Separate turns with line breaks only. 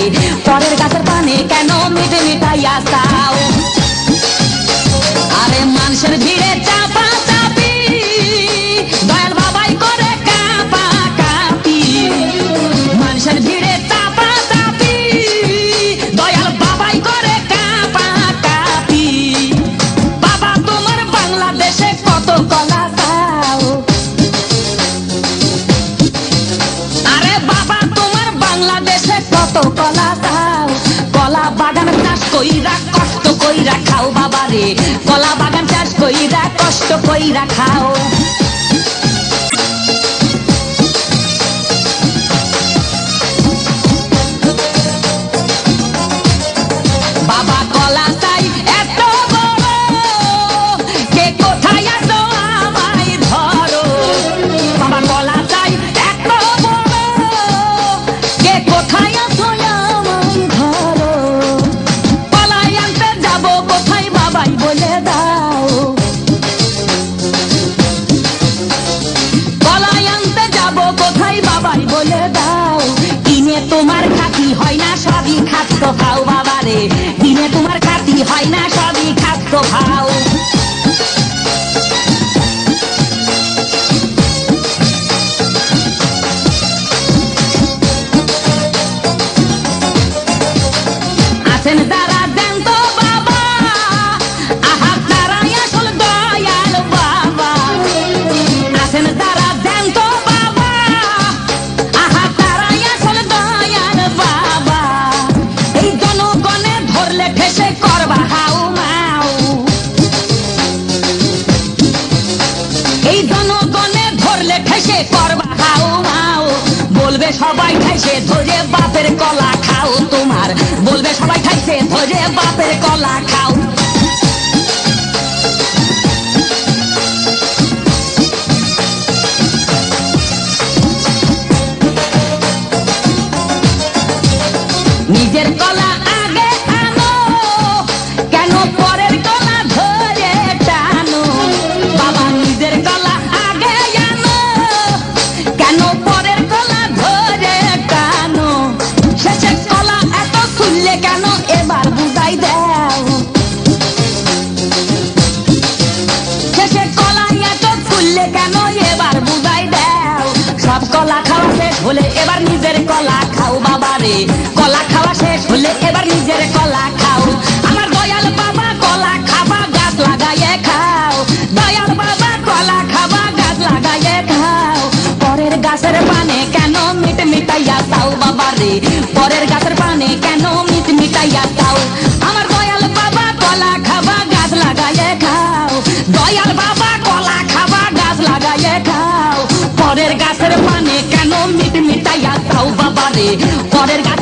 রে পরের গাছের পানে কেন মিটে মিটাইয়া চাও আরে মানুষের ভিড়ে চাপা চাপি দয়াল বাবাই করে কাপা কাপি মানুষের ভিড়ে চাপা চাপি দয়াল বাবাই করে কাপা কাপি বাবা তোমার বাংলাদেশে কত কলা চাও আরে বাবা তোমার বাংলাদেশে কত কলা চাও কলা বাগান চাষ কইরা কষ্ট কইরা খাও বাবা রে কলা বাগান চাষ কইরা কষ্ট কইরা খাও বাবা কলা চাই এত বড় কে কোথায় আছো আমায় ধরো বাবা কলা চাই এত বড় কে কোথায় আছো আমায় ধরো কলাই আনতে যাব কোথায় বাবাই বলে দাও কলাই আনতে যাব কোথায় বাবাই বলে দাও কিনে তোমার খাতি হয় না সবই খাদ্য খাও বাবা রে কিনে তোমার খাতি হয় না সবই খাদ্য খাও আছেন যারা দেন তো বাবা আহা তারাই আসল দয়াল বাবা আছেন যারা দেন তো বাবা আহা তারাই আসল দয়াল বাবা এই জনগণে ধরলে ঠেসে করবা হাউ মাউ এই জনগণে ধরলে ঠেসে করবা হাউ মাউ বলবে সবাই খাইছে ধরে বাপের কলা খাও তোমার বলবে সবাই খাইছে ধরে বাপের কলা খাও নিজের কলা আগে আনো কেন পরের কলা ধরে টানো বাবা নিজের কলা আগে আনো কেন পরের কলা ধরে টানো শেষের কলা এত খুললে কেন এবার বুঝাই দাও শেষের কলা এত খুললে কেন এবার বুঝাই দাও সব কলা খাওয়া শেষ হলে এবার নিজের কলা খাও বাবা রে কলা খাওয়া শেষ হলে এবার নিজের কলা খাও আমার দয়াল বাবা কলা খাবা গাছ লাগাইয়ে খাও দয়াল বাবা কলা খাবা গাছ লাগাইয়ে খাও পরের গাছের পানে কেন মিট মিটাইয়া চাও বাবা রে পরের গাছের পানে কেন মিট মিটাইয়া চাও আমার দয়াল বাবা কলা খাবা গাছ লাগাইয়ে খাও দয়াল বাবা কলা খাবা গাছ লাগাইয়ে খাও পরের গাছের পানে কেন মিট মিটাইয়া চাও বাবা রে পরের গাছ